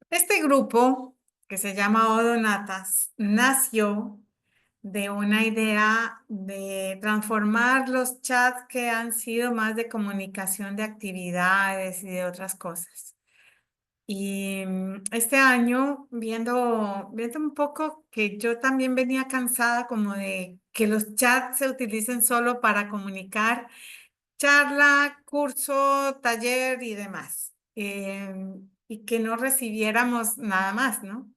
Este grupo, que se llama Odonatas, nació de una idea de transformar los chats que han sido más de comunicación de actividades y de otras cosas. Y este año, viendo un poco que yo también venía cansada como de que los chats se utilicen solo para comunicar charla, curso, taller y demás, y que no recibiéramos nada más, ¿no?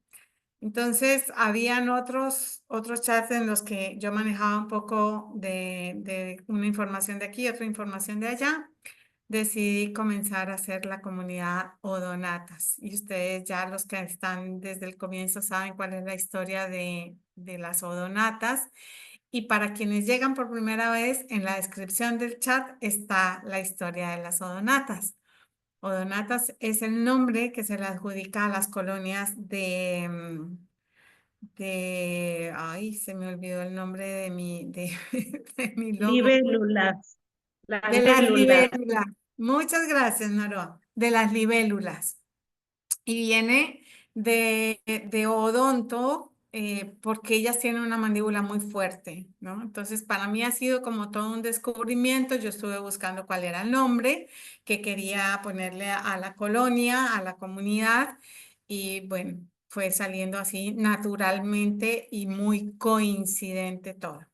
Entonces, habían otros chats en los que yo manejaba un poco de una información de aquí, otra información de allá. Decidí comenzar a hacer la comunidad Odonatas. Y ustedes ya los que están desde el comienzo saben cuál es la historia de las Odonatas. Y para quienes llegan por primera vez, en la descripción del chat está la historia de las Odonatas. Odonatas es el nombre que se le adjudica a las colonias ay, se me olvidó el nombre de mi logo, Libélulas, las de las libélulas. libélulas. Muchas gracias, Naroa, de las libélulas. Y viene de odonto, porque ellas tienen una mandíbula muy fuerte, ¿no? Entonces, para mí ha sido como todo un descubrimiento. Yo estuve buscando cuál era el nombre que quería ponerle a la colonia, a la comunidad, y bueno, fue saliendo así naturalmente y muy coincidente todo.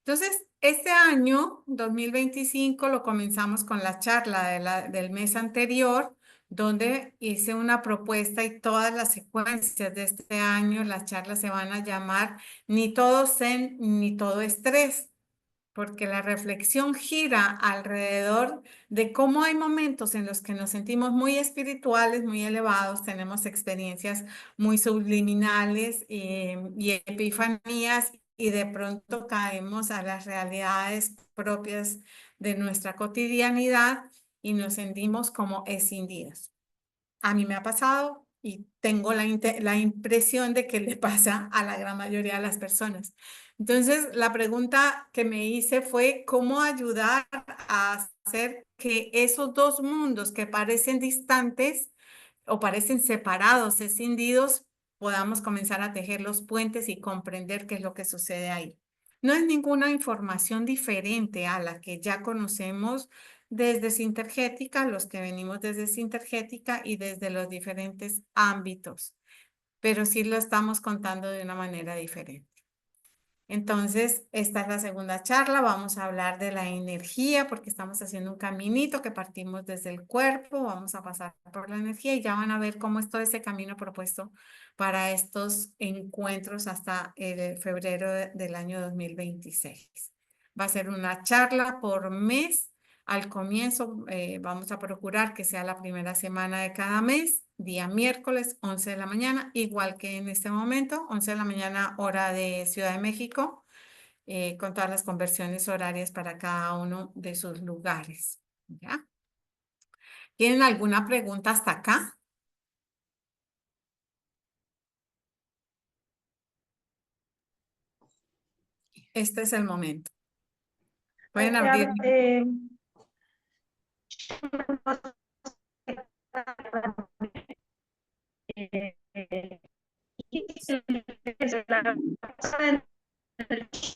Entonces, este año, 2025, lo comenzamos con la charla del mes anterior, donde hice una propuesta y todas las secuencias de este año, las charlas se van a llamar Ni todo zen, ni todo estrés, porque la reflexión gira alrededor de cómo hay momentos en los que nos sentimos muy espirituales, muy elevados, tenemos experiencias muy subliminales, y epifanías, y de pronto caemos a las realidades propias de nuestra cotidianidad y nos sentimos como escindidos. A mí me ha pasado y tengo la impresión de que le pasa a la gran mayoría de las personas. Entonces, la pregunta que me hice fue cómo ayudar a hacer que esos dos mundos que parecen distantes o parecen separados, escindidos, podamos comenzar a tejer los puentes y comprender qué es lo que sucede ahí. No es ninguna información diferente a la que ya conocemos desde Sintergética, los que venimos desde Sintergética y desde los diferentes ámbitos, pero sí lo estamos contando de una manera diferente. Entonces, esta es la segunda charla. Vamos a hablar de la energía porque estamos haciendo un caminito que partimos desde el cuerpo. Vamos a pasar por la energía y ya van a ver cómo es todo ese camino propuesto para estos encuentros hasta el febrero del año 2026. Va a ser una charla por mes. Al comienzo, vamos a procurar que sea la primera semana de cada mes, día miércoles, 11 de la mañana, igual que en este momento, 11 de la mañana, hora de Ciudad de México, con todas las conversiones horarias para cada uno de sus lugares. ¿Ya? ¿Tienen alguna pregunta hasta acá? Este es el momento. Pueden A abrir. ver,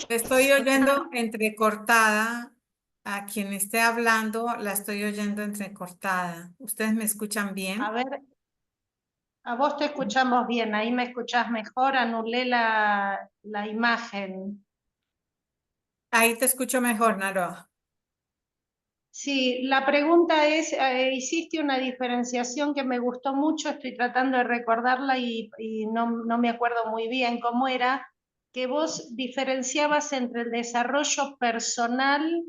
Te estoy oyendo entrecortada. A quien esté hablando, la estoy oyendo entrecortada. ¿Ustedes me escuchan a bien? ver, a vos te escuchamos bien, ahí me escuchás mejor, anulé la imagen. Ahí te escucho mejor, Naroa. Sí, la pregunta es, hiciste una diferenciación que me gustó mucho, estoy tratando de recordarla y no me acuerdo muy bien cómo era, que vos diferenciabas entre el desarrollo personal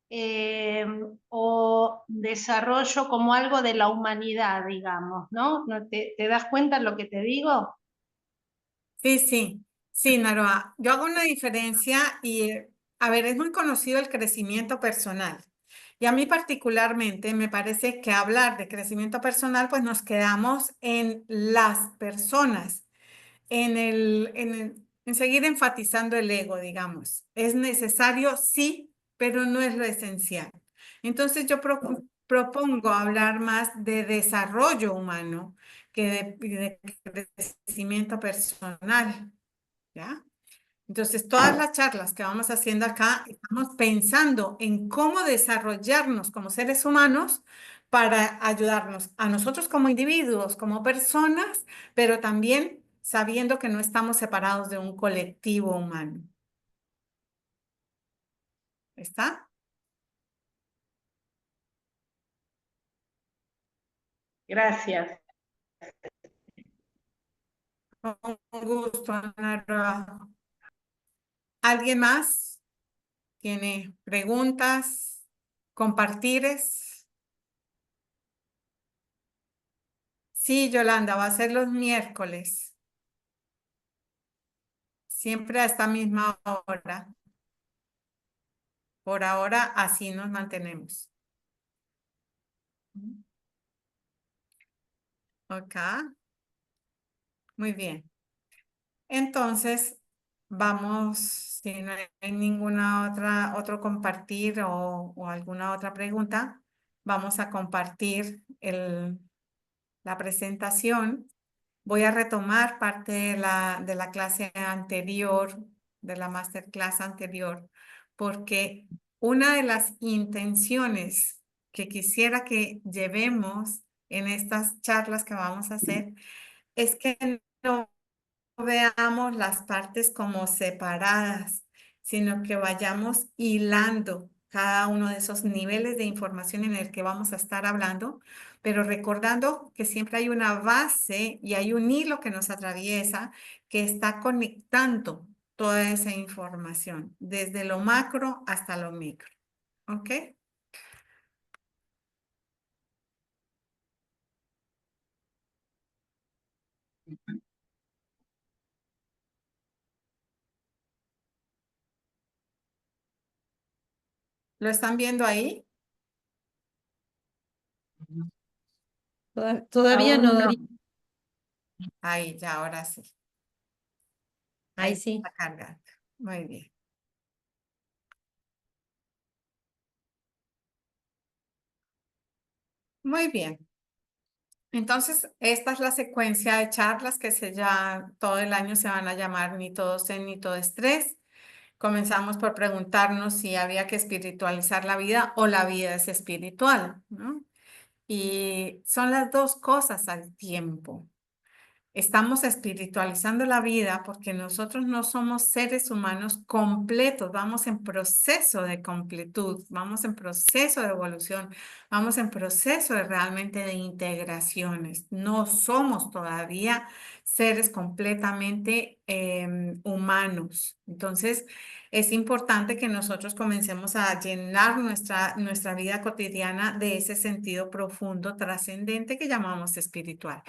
eh, o desarrollo como algo de la humanidad, digamos, ¿no? ¿No te das cuenta de lo que te digo? Sí, sí, sí, Naroa. Yo hago una diferencia y, a ver, es muy conocido el crecimiento personal. Y a mí particularmente me parece que hablar de crecimiento personal, pues nos quedamos en las personas, en seguir enfatizando el ego, digamos. Es necesario, sí, pero no es lo esencial. Entonces yo propongo hablar más de desarrollo humano, que de crecimiento personal, ¿ya? Entonces, todas las charlas que vamos haciendo acá, estamos pensando en cómo desarrollarnos como seres humanos para ayudarnos a nosotros como individuos, como personas, pero también sabiendo que no estamos separados de un colectivo humano. ¿Está? Gracias. Un gusto, Ana. ¿Alguien más tiene preguntas? ¿Compartires? Sí, Yolanda, va a ser los miércoles, siempre a esta misma hora. Por ahora, así nos mantenemos. Ok, muy bien. Entonces, vamos, si no hay ninguna otro compartir o alguna otra pregunta, vamos a compartir la presentación. Voy a retomar parte de la clase anterior, de la masterclass anterior, porque una de las intenciones que quisiera que llevemos en estas charlas que vamos a hacer es que no veamos las partes como separadas, sino que vayamos hilando cada uno de esos niveles de información en el que vamos a estar hablando, pero recordando que siempre hay una base y hay un hilo que nos atraviesa que está conectando toda esa información, desde lo macro hasta lo micro. ¿Ok? ¿Lo están viendo ahí? Todavía no, Aún no. Darío. Ahí, ya, ahora sí. Ahí Ahí se sí. está cargando. Muy bien. Muy bien. Entonces, esta es la secuencia de charlas que ya todo el año se van a llamar Ni todo zen ni todo estrés. Comenzamos por preguntarnos si había que espiritualizar la vida o la vida es espiritual, ¿no? Y son las dos cosas al tiempo. Estamos espiritualizando la vida porque nosotros no somos seres humanos completos, vamos en proceso de completud, vamos en proceso de evolución, vamos en proceso de realmente de integraciones. No somos todavía seres completamente humanos. Entonces, es importante que nosotros comencemos a llenar nuestra vida cotidiana de ese sentido profundo, trascendente que llamamos espiritual.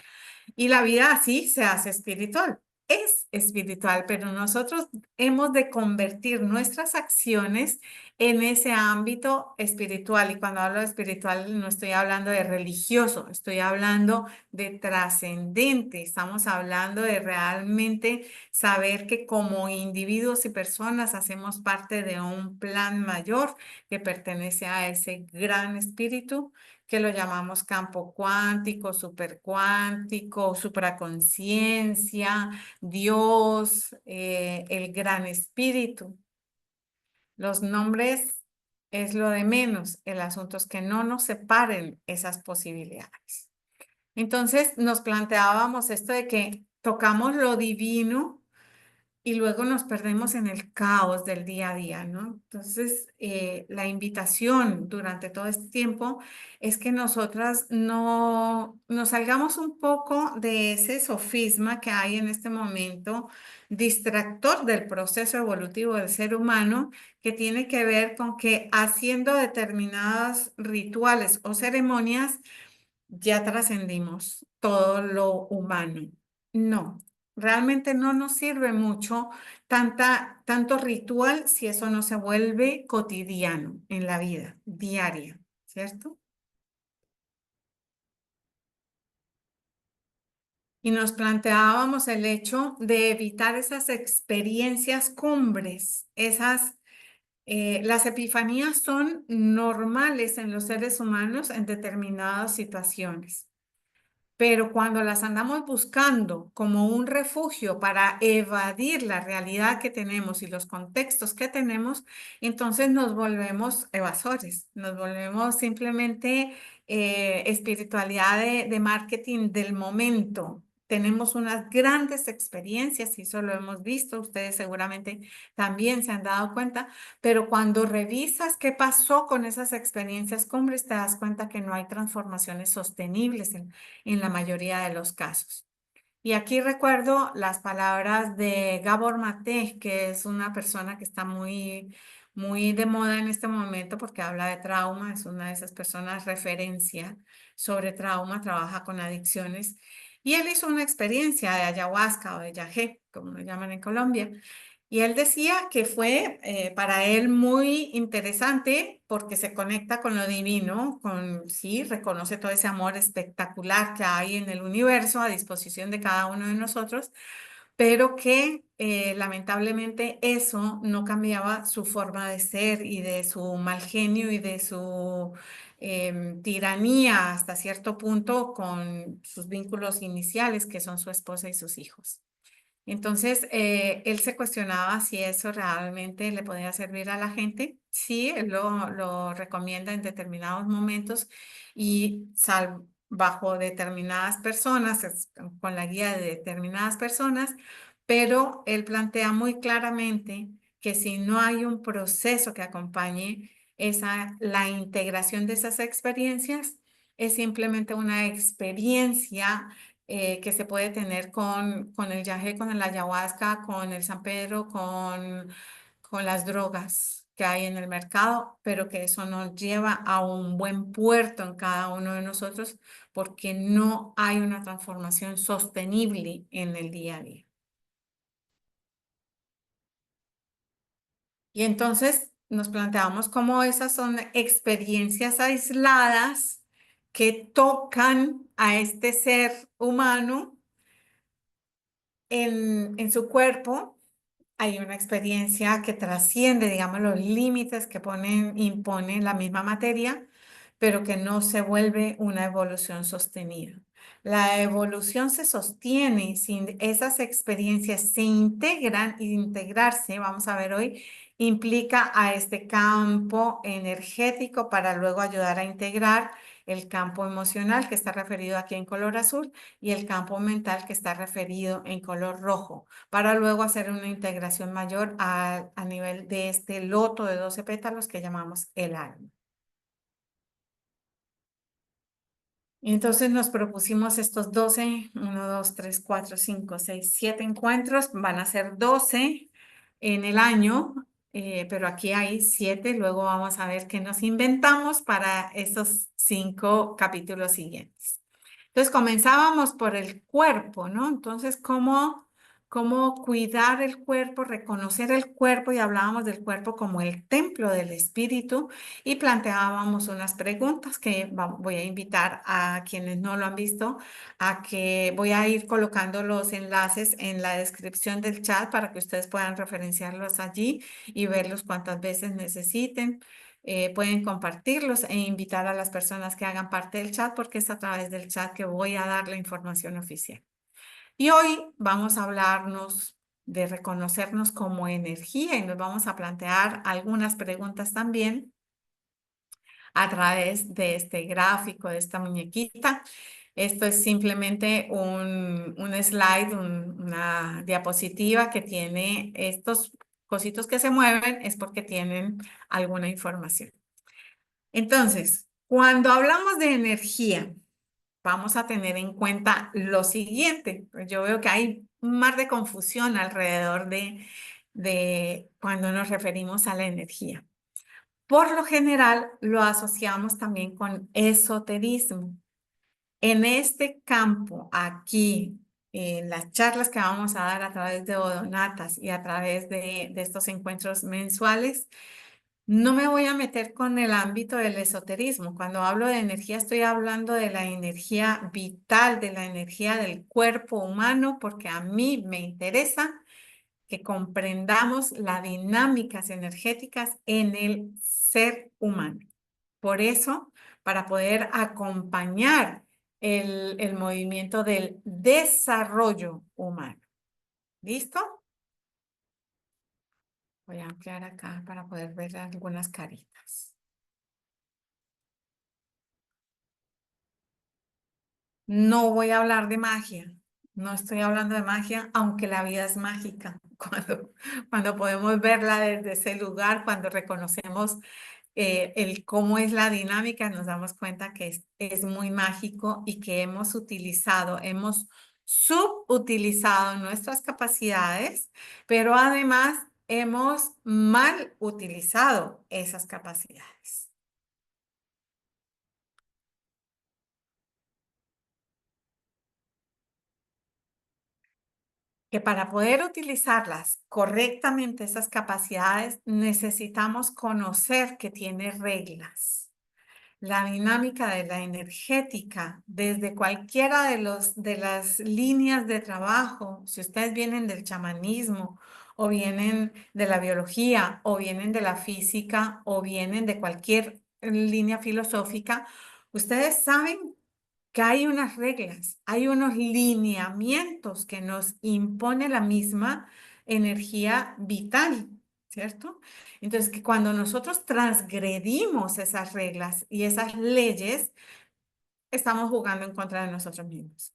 Y la vida así se hace espiritual. Es espiritual, pero nosotros hemos de convertir nuestras acciones en ese ámbito espiritual. Y cuando hablo de espiritual, no estoy hablando de religioso, estoy hablando de trascendente. Estamos hablando de realmente saber que como individuos y personas hacemos parte de un plan mayor que pertenece a ese gran espíritu que lo llamamos campo cuántico, supercuántico, supraconciencia, Dios, el gran espíritu. Los nombres es lo de menos, el asunto es que no nos separen esas posibilidades. Entonces nos planteábamos esto de que tocamos lo divino y luego nos perdemos en el caos del día a día, ¿no? Entonces, la invitación durante todo este tiempo es que nosotras no nos salgamos un poco de ese sofisma que hay en este momento, distractor del proceso evolutivo del ser humano, que tiene que ver con que haciendo determinados rituales o ceremonias, ya trascendimos todo lo humano. No, realmente no nos sirve mucho tanto ritual si eso no se vuelve cotidiano en la vida diaria, ¿cierto? Y nos planteábamos el hecho de evitar esas experiencias cumbres, las epifanías son normales en los seres humanos en determinadas situaciones. pero cuando las andamos buscando como un refugio para evadir la realidad que tenemos y los contextos que tenemos, entonces nos volvemos evasores, nos volvemos simplemente espiritualidad de marketing del momento. Tenemos unas grandes experiencias y eso lo hemos visto, ustedes seguramente también se han dado cuenta, pero cuando revisas qué pasó con esas experiencias cumbres, te das cuenta que no hay transformaciones sostenibles en la mayoría de los casos. Y aquí recuerdo las palabras de Gabor Maté, que es una persona que está muy de moda en este momento porque habla de trauma, es una de esas personas referencia sobre trauma, trabaja con adicciones. Y él hizo una experiencia de ayahuasca o de yagé, como lo llaman en Colombia, y él decía que fue para él muy interesante porque se conecta con lo divino, sí, reconoce todo ese amor espectacular que hay en el universo a disposición de cada uno de nosotros, pero que lamentablemente eso no cambiaba su forma de ser y de su mal genio y de su tiranía hasta cierto punto con sus vínculos iniciales, que son su esposa y sus hijos. Entonces, él se cuestionaba si eso realmente le podía servir a la gente. Sí, él lo recomienda en determinados momentos y bajo determinadas personas, con la guía de determinadas personas, pero él plantea muy claramente que si no hay un proceso que acompañe la integración de esas experiencias, es simplemente una experiencia que se puede tener con el yagé, con el ayahuasca, con el San Pedro, con las drogas que hay en el mercado, pero que eso nos lleva a un buen puerto en cada uno de nosotros porque no hay una transformación sostenible en el día a día. Y entonces nos planteamos cómo esas son experiencias aisladas que tocan a este ser humano en su cuerpo. Hay una experiencia que trasciende, digamos, los límites que impone la misma materia, pero que no se vuelve una evolución sostenida. La evolución se sostiene sin esas experiencias se integran y integrarse, vamos a ver hoy, implica a este campo energético para luego ayudar a integrar el campo emocional que está referido aquí en color azul y el campo mental que está referido en color rojo para luego hacer una integración mayor a nivel de este loto de 12 pétalos que llamamos el alma. Y entonces nos propusimos estos 12, 1, 2, 3, 4, 5, 6, 7 encuentros, van a ser 12 en el año, pero aquí hay 7, luego vamos a ver qué nos inventamos para estos 5 capítulos siguientes. Entonces comenzábamos por el cuerpo, ¿no? Entonces, ¿cómo cuidar el cuerpo, reconocer el cuerpo? Y hablábamos del cuerpo como el templo del espíritu y planteábamos unas preguntas que voy a invitar a quienes no lo han visto a que voy a ir colocando los enlaces en la descripción del chat para que ustedes puedan referenciarlos allí y verlos cuantas veces necesiten. Pueden compartirlos e invitar a las personas que hagan parte del chat porque es a través del chat que voy a dar la información oficial. Y hoy vamos a hablarnos de reconocernos como energía y nos vamos a plantear algunas preguntas también a través de este gráfico, de esta muñequita. Esto es simplemente un slide, una diapositiva que tiene estos cositos que se mueven, es porque tienen alguna información. Entonces, cuando hablamos de energía, vamos a tener en cuenta lo siguiente. Yo veo que hay un mar de confusión alrededor de cuando nos referimos a la energía. Por lo general, lo asociamos también con esoterismo. En este campo, aquí, en las charlas que vamos a dar a través de Odonatas y a través de estos encuentros mensuales, no me voy a meter con el ámbito del esoterismo. Cuando hablo de energía, estoy hablando de la energía vital, de la energía del cuerpo humano, porque a mí me interesa que comprendamos las dinámicas energéticas en el ser humano. Por eso, para poder acompañar el movimiento del desarrollo humano. ¿Listo? Voy a ampliar acá para poder ver algunas caritas. No voy a hablar de magia. No estoy hablando de magia, aunque la vida es mágica. Cuando podemos verla desde ese lugar, cuando reconocemos el cómo es la dinámica, nos damos cuenta que es muy mágico y que hemos subutilizado nuestras capacidades, pero además hemos mal utilizado esas capacidades. Que para poder utilizarlas correctamente, esas capacidades, necesitamos conocer que tiene reglas. La dinámica de la energética, desde cualquiera de las líneas de trabajo, si ustedes vienen del chamanismo, o vienen de la biología, o vienen de la física, o vienen de cualquier línea filosófica, ustedes saben que hay unas reglas, hay unos lineamientos que nos impone la misma energía vital, ¿cierto? Entonces, que cuando nosotros transgredimos esas reglas y esas leyes, estamos jugando en contra de nosotros mismos.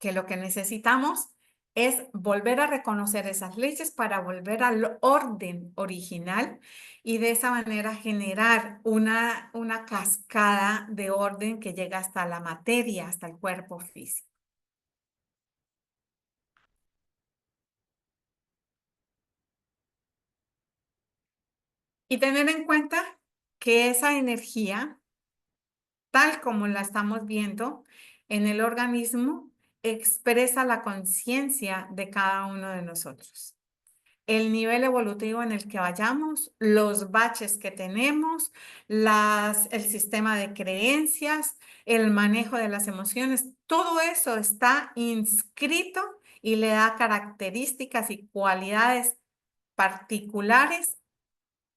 Que lo que necesitamos es volver a reconocer esas leyes para volver al orden original y de esa manera generar una cascada de orden que llega hasta la materia, hasta el cuerpo físico. Y tener en cuenta que esa energía, tal como la estamos viendo en el organismo, expresa la conciencia de cada uno de nosotros. El nivel evolutivo en el que vayamos, los baches que tenemos, el sistema de creencias, el manejo de las emociones, todo eso está inscrito y le da características y cualidades particulares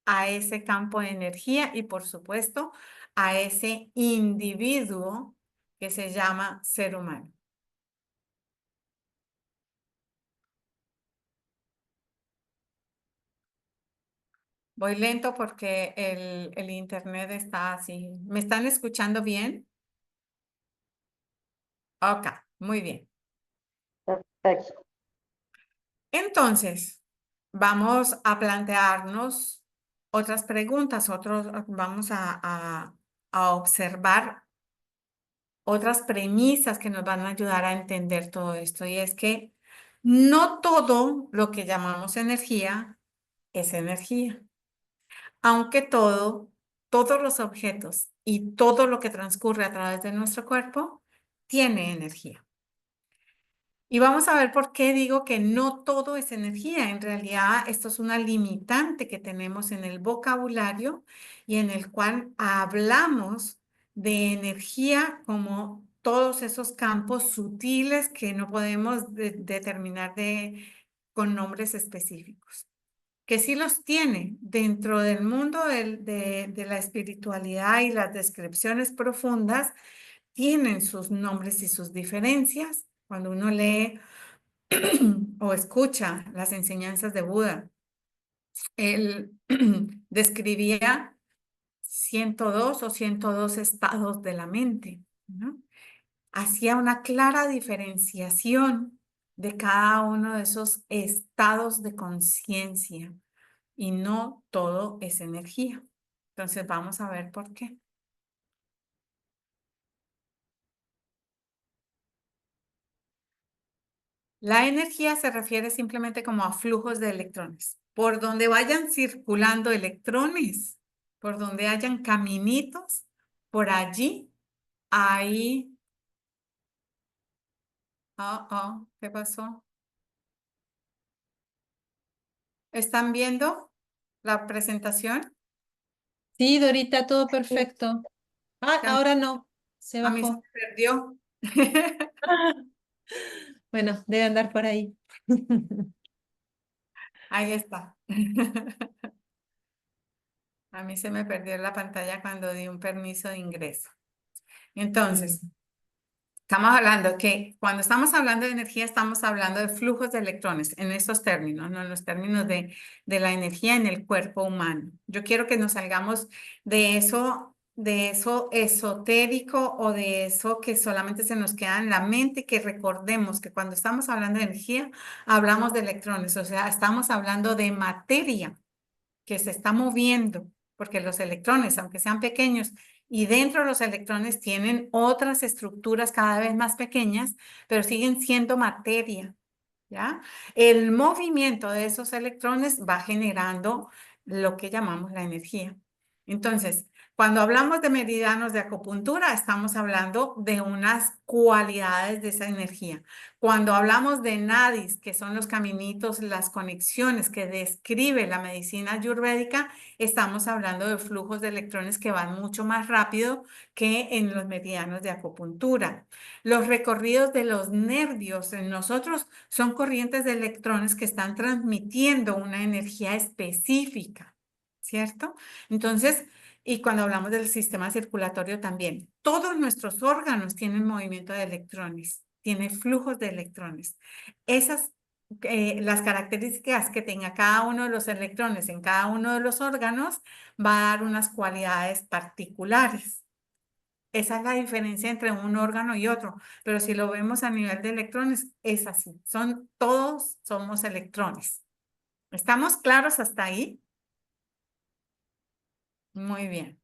a ese campo de energía y por supuesto a ese individuo que se llama ser humano. Voy lento porque el internet está así. ¿Me están escuchando bien? Ok, muy bien. Perfecto. Entonces, vamos a plantearnos otras preguntas, vamos a observar otras premisas que nos van a ayudar a entender todo esto. Y es que no todo lo que llamamos energía es energía. Aunque todos los objetos y todo lo que transcurre a través de nuestro cuerpo tiene energía. Y vamos a ver por qué digo que no todo es energía. En realidad, esto es una limitante que tenemos en el vocabulario y en el cual hablamos de energía como todos esos campos sutiles que no podemos determinar con nombres específicos. Que sí los tiene dentro del mundo de la espiritualidad y las descripciones profundas, tienen sus nombres y sus diferencias. Cuando uno lee o escucha las enseñanzas de Buda, él describía 102 o 102 estados de la mente, ¿no? Hacía una clara diferenciación de cada uno de esos estados de conciencia y no todo es energía. Entonces vamos a ver por qué. La energía se refiere simplemente como a flujos de electrones. Por donde vayan circulando electrones, por donde hayan caminitos, por allí hay... ¿qué pasó? ¿Están viendo la presentación? Sí, Dorita, todo Sí. perfecto. Ah, Que ahora no, se A mí se me bajó. perdió. Bueno, debe andar por ahí. Ahí está. A mí se me perdió la pantalla cuando di un permiso de ingreso. Entonces, Estamos hablando que cuando estamos hablando de energía, estamos hablando de flujos de electrones en estos términos, no en los términos de la energía en el cuerpo humano. Yo quiero que nos salgamos de eso esotérico o de eso que solamente se nos queda en la mente, que recordemos que cuando estamos hablando de energía, hablamos de electrones, o sea, estamos hablando de materia que se está moviendo, porque los electrones, aunque sean pequeños, y dentro de los electrones tienen otras estructuras cada vez más pequeñas, pero siguen siendo materia, ¿ya? El movimiento de esos electrones va generando lo que llamamos la energía. Entonces, cuando hablamos de meridianos de acupuntura, estamos hablando de unas cualidades de esa energía. Cuando hablamos de nadis, que son los caminitos, las conexiones que describe la medicina ayurvédica, estamos hablando de flujos de electrones que van mucho más rápido que en los meridianos de acupuntura. Los recorridos de los nervios en nosotros son corrientes de electrones que están transmitiendo una energía específica, ¿cierto? Entonces, y cuando hablamos del sistema circulatorio también, todos nuestros órganos tienen movimiento de electrones, tienen flujos de electrones. Esas, las características que tenga cada uno de los electrones en cada uno de los órganos va a dar unas cualidades particulares. Esa es la diferencia entre un órgano y otro, pero si lo vemos a nivel de electrones, es así. Todos somos electrones. ¿Estamos claros hasta ahí? Muy bien.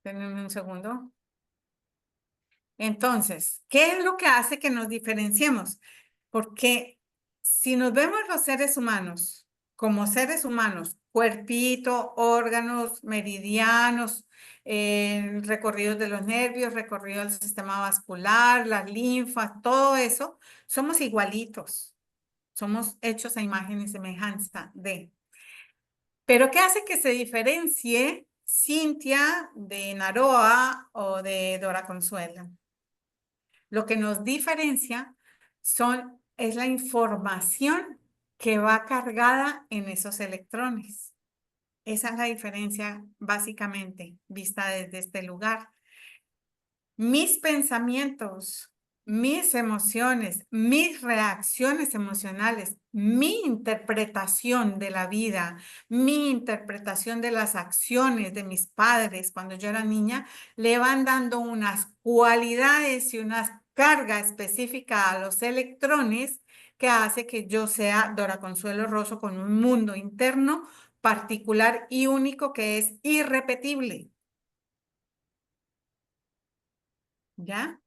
Denme un segundo. Entonces, ¿qué es lo que hace que nos diferenciemos? Porque si nos vemos los seres humanos como seres humanos, cuerpito, órganos, meridianos, recorridos de los nervios, recorrido del sistema vascular, las linfas, todo eso, somos igualitos. Somos hechos a imagen y semejanza de. Pero ¿qué hace que se diferencie Cintia de Naroa o de Dora Consuela? Lo que nos diferencia es la información que va cargada en esos electrones. Esa es la diferencia básicamente vista desde este lugar. Mis pensamientos, mis emociones, mis reacciones emocionales, mi interpretación de la vida, mi interpretación de las acciones de mis padres cuando yo era niña, le van dando unas cualidades y una carga específica a los electrones que hace que yo sea Dora Consuelo Rosso con un mundo interno particular y único que es irrepetible. ¿Ya?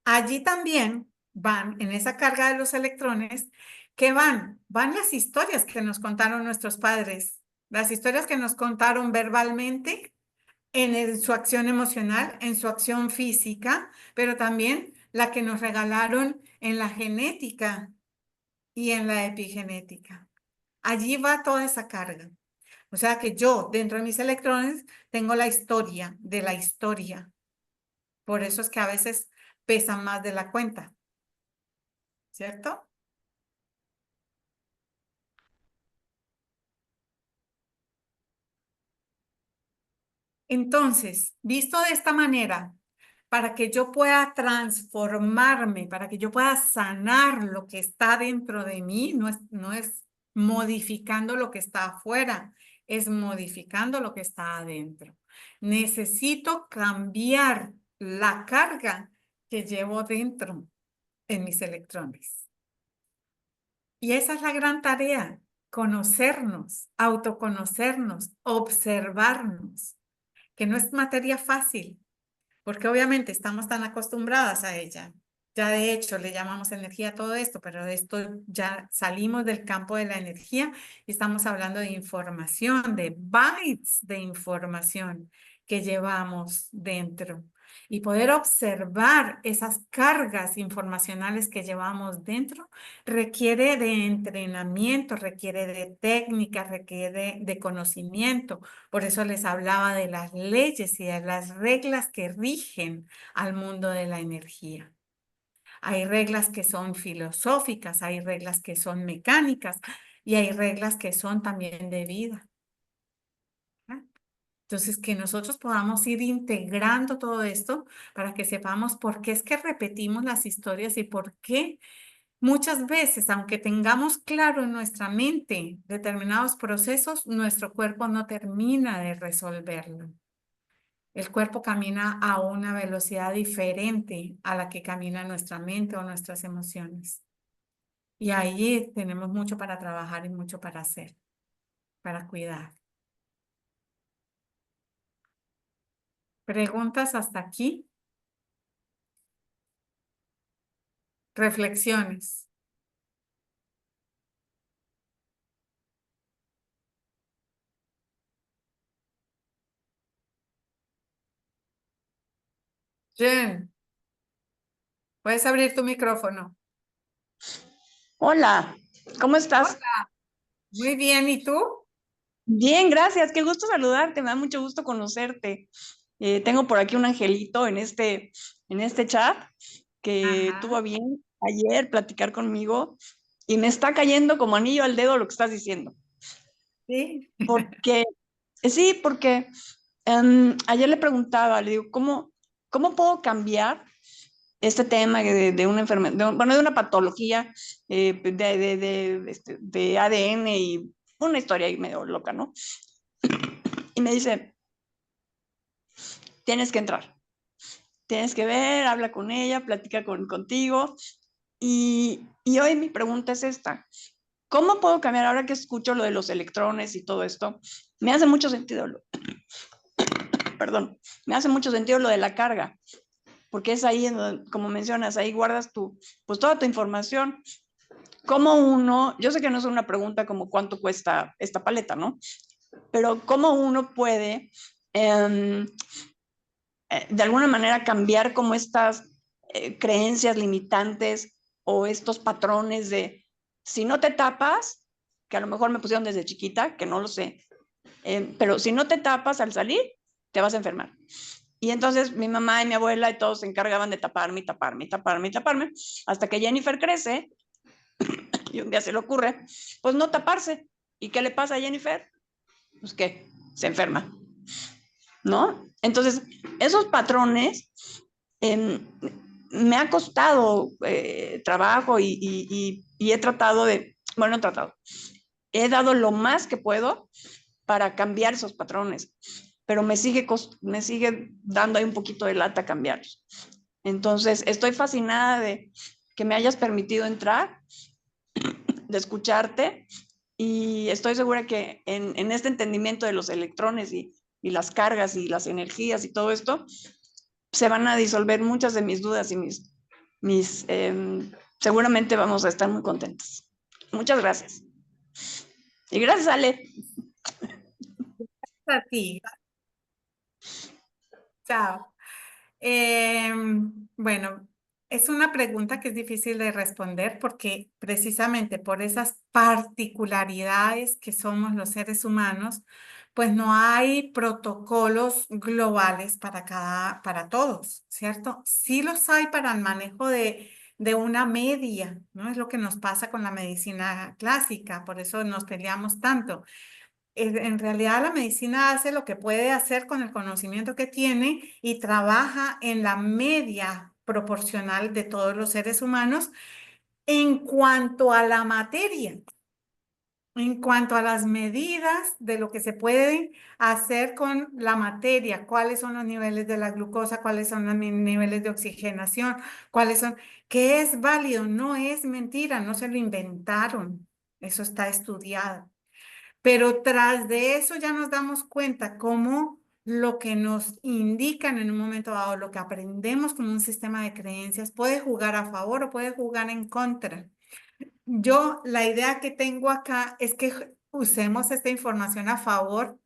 Allí también van, en esa carga de los electrones, ¿qué van? Van las historias que nos contaron nuestros padres, las historias que nos contaron verbalmente, en su acción emocional, en su acción física, pero también la que nos regalaron en la genética y en la epigenética. Allí va toda esa carga. O sea que yo, dentro de mis electrones, tengo la historia de la historia. Por eso es que a veces pesan más de la cuenta. ¿Cierto? Entonces, visto de esta manera, para que yo pueda transformarme, para que yo pueda sanar lo que está dentro de mí, no es modificando lo que está afuera, es modificando lo que está adentro. Necesito cambiar la carga que llevo dentro en mis electrones. Y esa es la gran tarea, conocernos, autoconocernos, observarnos, que no es materia fácil, porque obviamente estamos tan acostumbradas a ella. Ya de hecho le llamamos energía a todo esto, pero de esto ya salimos del campo de la energía y estamos hablando de información, de bytes de información que llevamos dentro. Y poder observar esas cargas informacionales que llevamos dentro requiere de entrenamiento, requiere de técnica, requiere de conocimiento. Por eso les hablaba de las leyes y de las reglas que rigen al mundo de la energía. Hay reglas que son filosóficas, hay reglas que son mecánicas, y hay reglas que son también de vida. ¿Ah? Entonces, que nosotros podamos ir integrando todo esto para que sepamos por qué es que repetimos las historias y por qué muchas veces, aunque tengamos claro en nuestra mente determinados procesos, nuestro cuerpo no termina de resolverlo. El cuerpo camina a una velocidad diferente a la que camina nuestra mente o nuestras emociones. Y ahí tenemos mucho para trabajar y mucho para hacer, para cuidar. ¿Preguntas hasta aquí? Reflexiones. Jen, puedes abrir tu micrófono. Hola, ¿cómo estás? Hola, muy bien. ¿Y tú? Bien, gracias. Qué gusto saludarte. Me da mucho gusto conocerte. Tengo por aquí un angelito en este chat que tuvo Ajá, a bien ayer platicar conmigo y me está cayendo como anillo al dedo lo que estás diciendo. sí. Porque, sí, porque ayer le preguntaba, le digo, ¿cómo puedo cambiar este tema de una enfermedad, bueno, de una patología de ADN y una historia ahí medio loca, ¿no? Y me dice, tienes que entrar, tienes que ver, habla con ella, platica contigo. Y hoy mi pregunta es esta, ¿cómo puedo cambiar ahora que escucho lo de los electrones y todo esto? Me hace mucho sentido, perdón, me hace mucho sentido lo de la carga, porque es ahí, como mencionas, ahí guardas pues toda tu información. ¿Cómo uno, yo sé que no es una pregunta como cuánto cuesta esta paleta, ¿no? Pero ¿cómo uno puede de alguna manera cambiar como estas creencias limitantes o estos patrones de si no te tapas, que a lo mejor me pusieron desde chiquita, que no lo sé, pero si no te tapas al salir, te vas a enfermar. Y entonces mi mamá y mi abuela y todos se encargaban de taparme, taparme, taparme, taparme, hasta que Jennifer crece y un día se le ocurre, pues no taparse. ¿Y qué le pasa a Jennifer? Pues que se enferma, ¿no? Entonces, esos patrones me ha costado trabajo y he tratado bueno, he dado lo más que puedo para cambiar esos patrones, pero me sigue dando ahí un poquito de lata cambiarlos. Entonces, estoy fascinada de que me hayas permitido entrar, de escucharte, y estoy segura que en este entendimiento de los electrones y las cargas y las energías y todo esto, se van a disolver muchas de mis dudas y seguramente vamos a estar muy contentos. Muchas gracias. Y gracias, Ale. A ti. Chao. Bueno, es una pregunta que es difícil de responder porque precisamente por esas particularidades que somos los seres humanos, pues no hay protocolos globales para todos, ¿cierto? Sí los hay para el manejo de una media, ¿no? Es lo que nos pasa con la medicina clásica, por eso nos peleamos tanto. En realidad la medicina hace lo que puede hacer con el conocimiento que tiene y trabaja en la media proporcional de todos los seres humanos en cuanto a la materia, en cuanto a las medidas de lo que se puede hacer con la materia, cuáles son los niveles de la glucosa, cuáles son los niveles de oxigenación, cuáles son, qué es válido, no es mentira, no se lo inventaron, eso está estudiado. Pero tras de eso ya nos damos cuenta cómo lo que nos indican en un momento dado, lo que aprendemos como un sistema de creencias, puede jugar a favor o puede jugar en contra. Yo, la idea que tengo acá es que usemos esta información a favor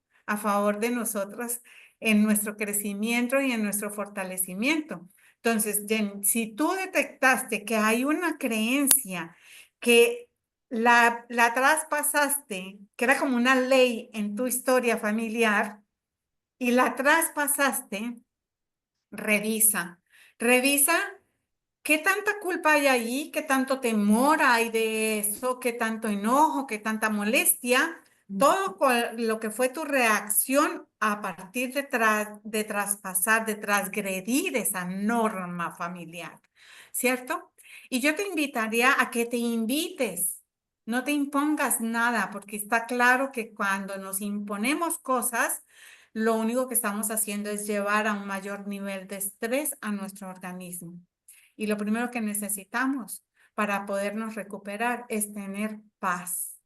de nosotros en nuestro crecimiento y en nuestro fortalecimiento. Entonces, Jen, si tú detectaste que hay una creencia que la traspasaste, que era como una ley en tu historia familiar, y la traspasaste, revisa ¿Qué tanta culpa hay ahí? ¿Qué tanto temor hay de eso? ¿Qué tanto enojo? ¿Qué tanta molestia? Todo lo que fue tu reacción a partir de traspasar, de transgredir esa norma familiar, ¿cierto? Y yo te invitaría a que te invites, no te impongas nada, porque está claro que cuando nos imponemos cosas, lo único que estamos haciendo es llevar a un mayor nivel de estrés a nuestro organismo. Y lo primero que necesitamos para podernos recuperar es tener paz.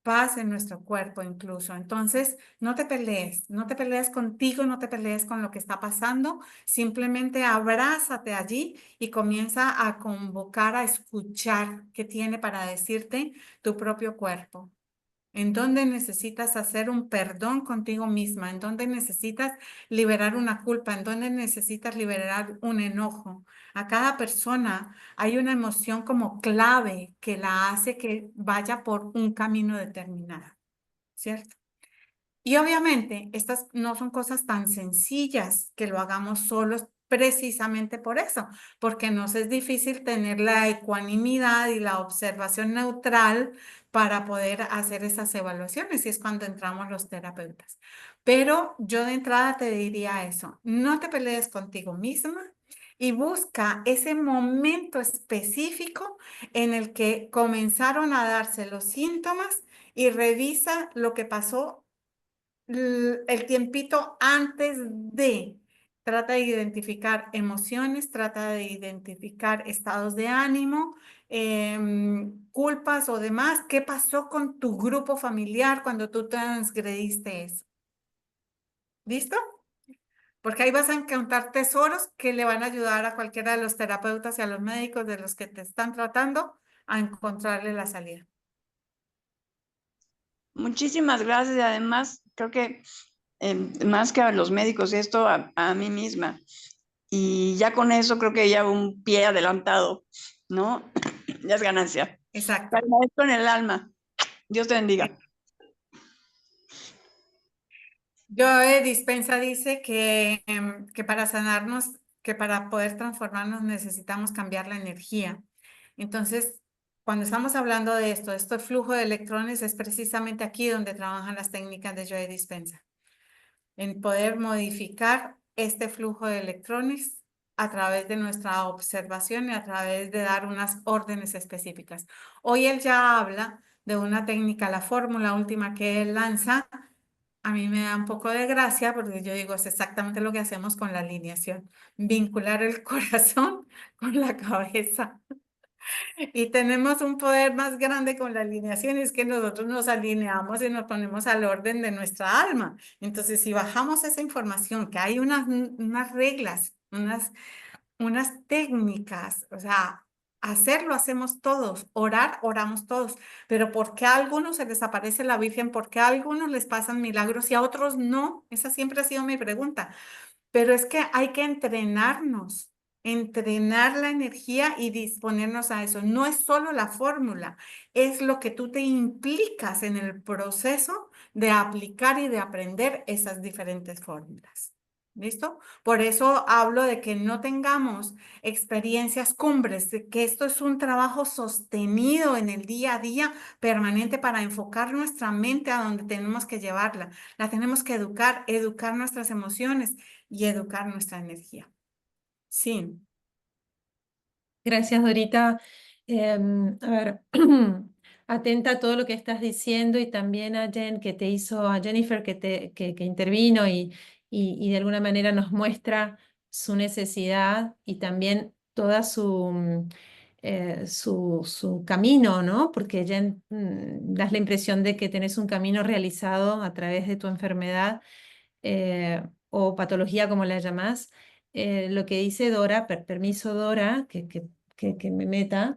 Paz en nuestro cuerpo incluso. Entonces, no te pelees contigo, no te pelees con lo que está pasando, simplemente abrázate allí y comienza a convocar, a escuchar qué tiene para decirte tu propio cuerpo. ¿En dónde necesitas hacer un perdón contigo misma? ¿En dónde necesitas liberar una culpa? ¿En dónde necesitas liberar un enojo? A cada persona hay una emoción como clave que la hace que vaya por un camino determinado, ¿cierto? Y obviamente estas no son cosas tan sencillas que lo hagamos solos precisamente por eso, porque nos es difícil tener la ecuanimidad y la observación neutral para poder hacer esas evaluaciones, y es cuando entramos los terapeutas. Pero yo de entrada te diría eso, no te pelees contigo misma y busca ese momento específico en el que comenzaron a darse los síntomas y revisa lo que pasó el tiempito antes de. Trata de identificar emociones, trata de identificar estados de ánimo, culpas o demás. ¿Qué pasó con tu grupo familiar cuando tú transgrediste eso? ¿Listo? Porque ahí vas a encontrar tesoros que le van a ayudar a cualquiera de los terapeutas y a los médicos de los que te están tratando a encontrarle la salida. Muchísimas gracias y además creo que más que a los médicos, esto a mí misma. Y ya con eso creo que ya un pie adelantado, ¿no? Ya es ganancia. Exacto. Te agradezco en el alma. Dios te bendiga. Joe Dispensa dice que para sanarnos, que para poder transformarnos necesitamos cambiar la energía. Entonces, cuando estamos hablando de esto, este flujo de electrones es precisamente aquí donde trabajan las técnicas de Joe Dispensa, en poder modificar este flujo de electrones a través de nuestra observación y a través de dar unas órdenes específicas. Hoy él ya habla de una técnica, la fórmula última que él lanza. A mí me da un poco de gracia porque yo digo, es exactamente lo que hacemos con la alineación, vincular el corazón con la cabeza. Y tenemos un poder más grande con la alineación, es que nosotros nos alineamos y nos ponemos al orden de nuestra alma. Entonces, si bajamos esa información, que hay unas reglas, unas técnicas, o sea, hacerlo hacemos todos, orar, oramos todos, pero ¿por qué a algunos se les aparece la Virgen? ¿Por qué a algunos les pasan milagros y a otros no? Esa siempre ha sido mi pregunta. Pero es que hay que entrenarnos, entrenar la energía y disponernos a eso. No es solo la fórmula, es lo que tú te implicas en el proceso de aplicar y de aprender esas diferentes fórmulas. ¿Listo? Por eso hablo de que no tengamos experiencias cumbres, de que esto es un trabajo sostenido en el día a día, permanente para enfocar nuestra mente a donde tenemos que llevarla. La tenemos que educar, educar nuestras emociones y educar nuestra energía. Sí. Gracias, Dorita. A ver, atenta a todo lo que estás diciendo y también a Jen que te hizo, a Jennifer que intervino y de alguna manera nos muestra su necesidad y también toda su camino, ¿no? Porque Jen, das la impresión de que tenés un camino realizado a través de tu enfermedad o patología, como la llamás. Lo que dice Dora, permiso Dora, que me meta,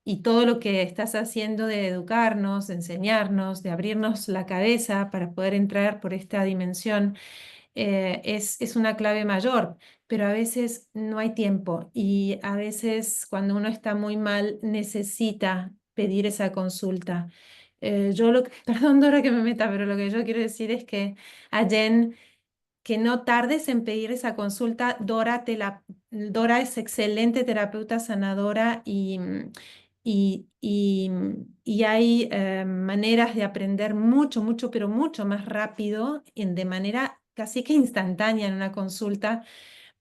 y todo lo que estás haciendo de educarnos, de enseñarnos, de abrirnos la cabeza para poder entrar por esta dimensión, es una clave mayor, pero a veces no hay tiempo y a veces cuando uno está muy mal necesita pedir esa consulta. Perdón Dora que me meta, pero lo que yo quiero decir es que a Jen que no tardes en pedir esa consulta. Dora es excelente terapeuta sanadora y hay maneras de aprender mucho, mucho, pero mucho más rápido, de manera casi que instantánea en una consulta,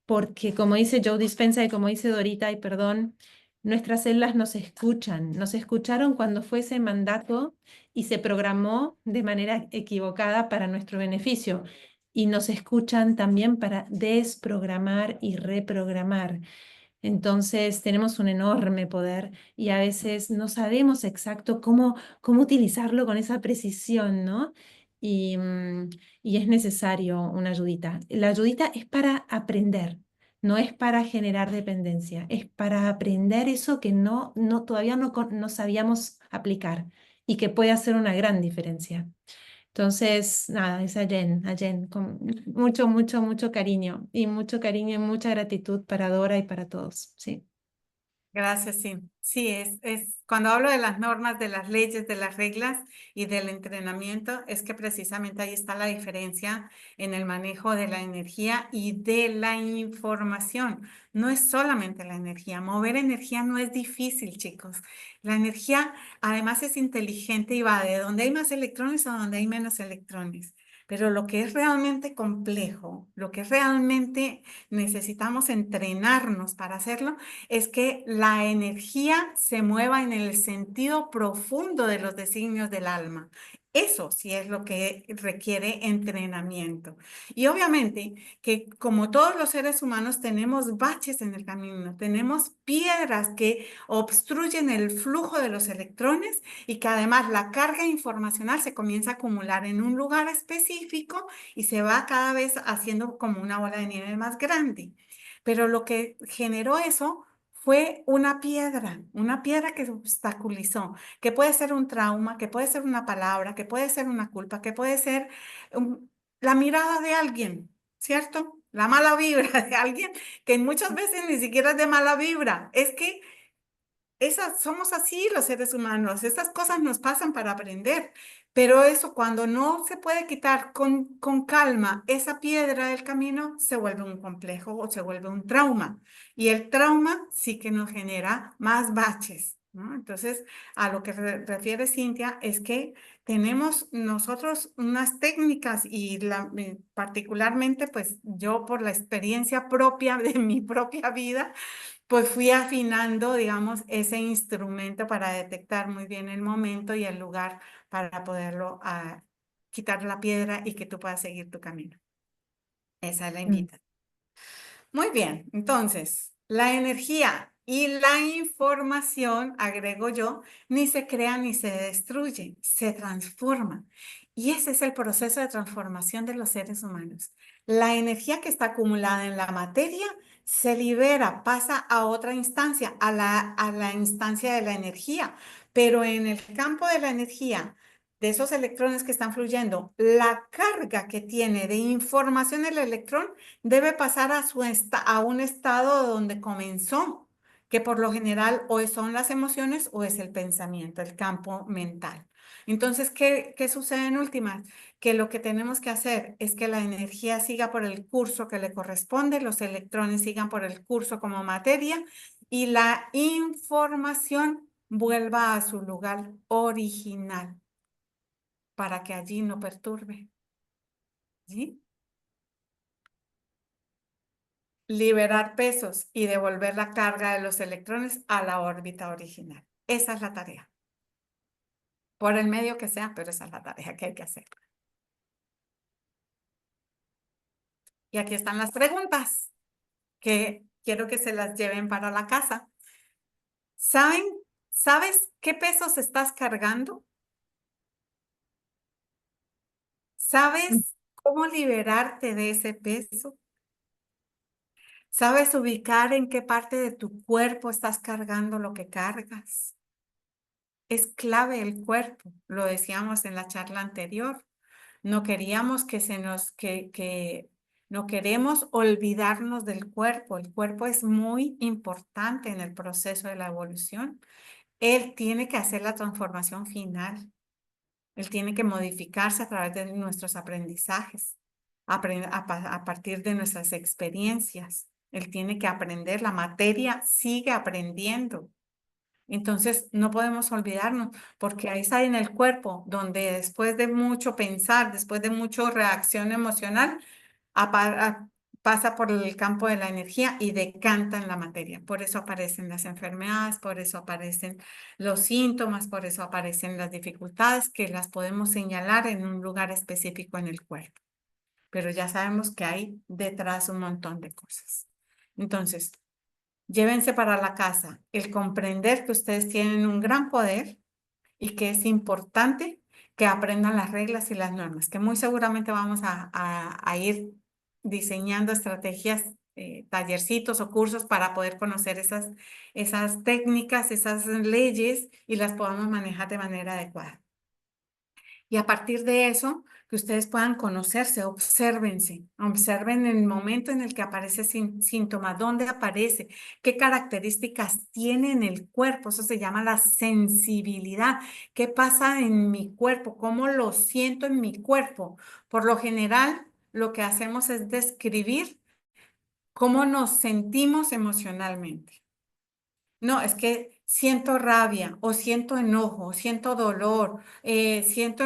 porque como dice Joe Dispenza y como dice Dorita, y perdón, nuestras células nos escucharon cuando fue ese mandato y se programó de manera equivocada para nuestro beneficio. Y nos escuchan también para desprogramar y reprogramar. Entonces tenemos un enorme poder y a veces no sabemos exacto cómo utilizarlo con esa precisión, ¿no? Y es necesario una ayudita. La ayudita es para aprender, no es para generar dependencia, es para aprender eso que todavía no sabíamos aplicar y que puede hacer una gran diferencia. Entonces, nada, es a Jen, con mucho, mucho, mucho cariño y mucha gratitud para Dora y para todos, sí. Gracias, sí. Sí, cuando hablo de las normas, de las leyes, de las reglas y del entrenamiento, es que precisamente ahí está la diferencia en el manejo de la energía y de la información. No es solamente la energía. Mover energía no es difícil, chicos. La energía además es inteligente y va de donde hay más electrones a donde hay menos electrones. Pero lo que es realmente complejo, lo que realmente necesitamos entrenarnos para hacerlo, es que la energía se mueva en el sentido profundo de los designios del alma. Eso sí es lo que requiere entrenamiento. Y obviamente que como todos los seres humanos tenemos baches en el camino, tenemos piedras que obstruyen el flujo de los electrones y que además la carga informacional se comienza a acumular en un lugar específico y se va cada vez haciendo como una bola de nieve más grande. Pero lo que generó eso fue una piedra que se obstaculizó, que puede ser un trauma, que puede ser una palabra, que puede ser una culpa, que puede ser la mirada de alguien, ¿cierto? La mala vibra de alguien, que muchas veces ni siquiera es de mala vibra, es que somos así los seres humanos, estas cosas nos pasan para aprender, pero eso cuando no se puede quitar con calma esa piedra del camino, se vuelve un complejo o se vuelve un trauma. Y el trauma sí que nos genera más baches, ¿no? Entonces, a lo que refiere Cintia es que tenemos nosotros unas técnicas y particularmente, pues yo por la experiencia propia de mi propia vida, pues fui afinando, digamos, ese instrumento para detectar muy bien el momento y el lugar para poderlo quitar la piedra y que tú puedas seguir tu camino. Esa es la invitación. Muy bien, entonces, la energía y la información, agrego yo, ni se crea ni se destruye, se transforma. Y ese es el proceso de transformación de los seres humanos. La energía que está acumulada en la materia se libera, pasa a otra instancia, a la instancia de la energía. Pero en el campo de la energía, de esos electrones que están fluyendo, la carga que tiene de información el electrón debe pasar a un estado donde comenzó, que por lo general o son las emociones o es el pensamiento, el campo mental. Entonces, ¿qué sucede en últimas? Que lo que tenemos que hacer es que la energía siga por el curso que le corresponde, los electrones sigan por el curso como materia y la información vuelva a su lugar original para que allí no perturbe. ¿Sí? Liberar pesos y devolver la carga de los electrones a la órbita original. Esa es la tarea. Por el medio que sea, pero esa es la tarea que hay que hacer. Y aquí están las preguntas que quiero que se las lleven para la casa. ¿Sabes qué pesos estás cargando? ¿Sabes cómo liberarte de ese peso? ¿Sabes ubicar en qué parte de tu cuerpo estás cargando lo que cargas? Es clave el cuerpo, lo decíamos en la charla anterior. No queríamos no queremos olvidarnos del cuerpo. El cuerpo es muy importante en el proceso de la evolución. Él tiene que hacer la transformación final. Él tiene que modificarse a través de nuestros aprendizajes. a partir de nuestras experiencias. Él tiene que aprender, la materia sigue aprendiendo. Entonces, no podemos olvidarnos, porque ahí está en el cuerpo, donde después de mucho pensar, después de mucha reacción emocional, pasa por el campo de la energía y decanta en la materia. Por eso aparecen las enfermedades, por eso aparecen los síntomas, por eso aparecen las dificultades que las podemos señalar en un lugar específico en el cuerpo. Pero ya sabemos que hay detrás un montón de cosas. Entonces, llévense para la casa el comprender que ustedes tienen un gran poder y que es importante que aprendan las reglas y las normas, que muy seguramente vamos a ir diseñando estrategias, tallercitos o cursos para poder conocer esas técnicas, esas leyes y las podamos manejar de manera adecuada. Y a partir de eso, que ustedes puedan conocerse, obsérvense, observen el momento en el que aparece síntoma, dónde aparece, qué características tiene en el cuerpo, eso se llama la sensibilidad, qué pasa en mi cuerpo, cómo lo siento en mi cuerpo. Por lo general, lo que hacemos es describir cómo nos sentimos emocionalmente. No, es que siento rabia o siento enojo, o siento dolor, siento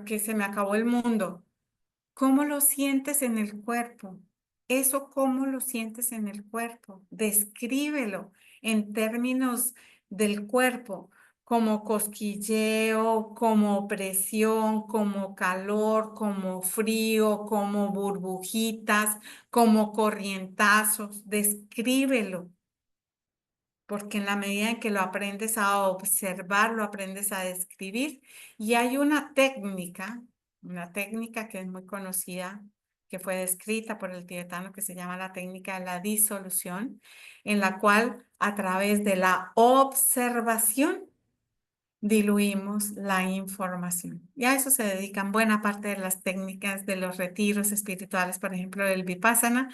que se me acabó el mundo. ¿Cómo lo sientes en el cuerpo? Eso, ¿cómo lo sientes en el cuerpo? Descríbelo en términos del cuerpo, como cosquilleo, como presión, como calor, como frío, como burbujitas, como corrientazos. Descríbelo, porque en la medida en que lo aprendes a observar, lo aprendes a describir. Y hay una técnica que es muy conocida, que fue descrita por el tibetano, que se llama la técnica de la disolución, en la cual a través de la observación diluimos la información. Y a eso se dedican buena parte de las técnicas de los retiros espirituales, por ejemplo, el Vipassana,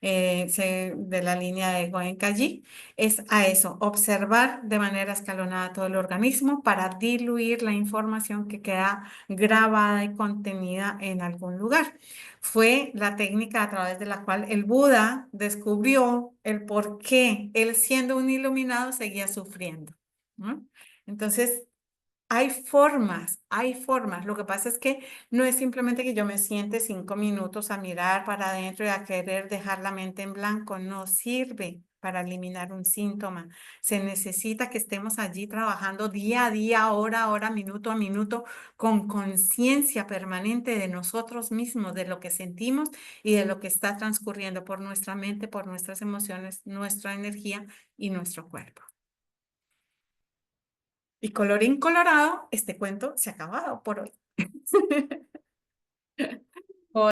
de la línea de Goenkaji, es a eso, observar de manera escalonada todo el organismo para diluir la información que queda grabada y contenida en algún lugar. Fue la técnica a través de la cual el Buda descubrió el por qué él, siendo un iluminado, seguía sufriendo, ¿no? Entonces, hay formas, hay formas. Lo que pasa es que no es simplemente que yo me siente 5 minutos a mirar para adentro y a querer dejar la mente en blanco. No sirve para eliminar un síntoma. Se necesita que estemos allí trabajando día a día, hora a hora, minuto a minuto, con conciencia permanente de nosotros mismos, de lo que sentimos y de lo que está transcurriendo por nuestra mente, por nuestras emociones, nuestra energía y nuestro cuerpo. Y colorín colorado, este cuento se ha acabado por hoy.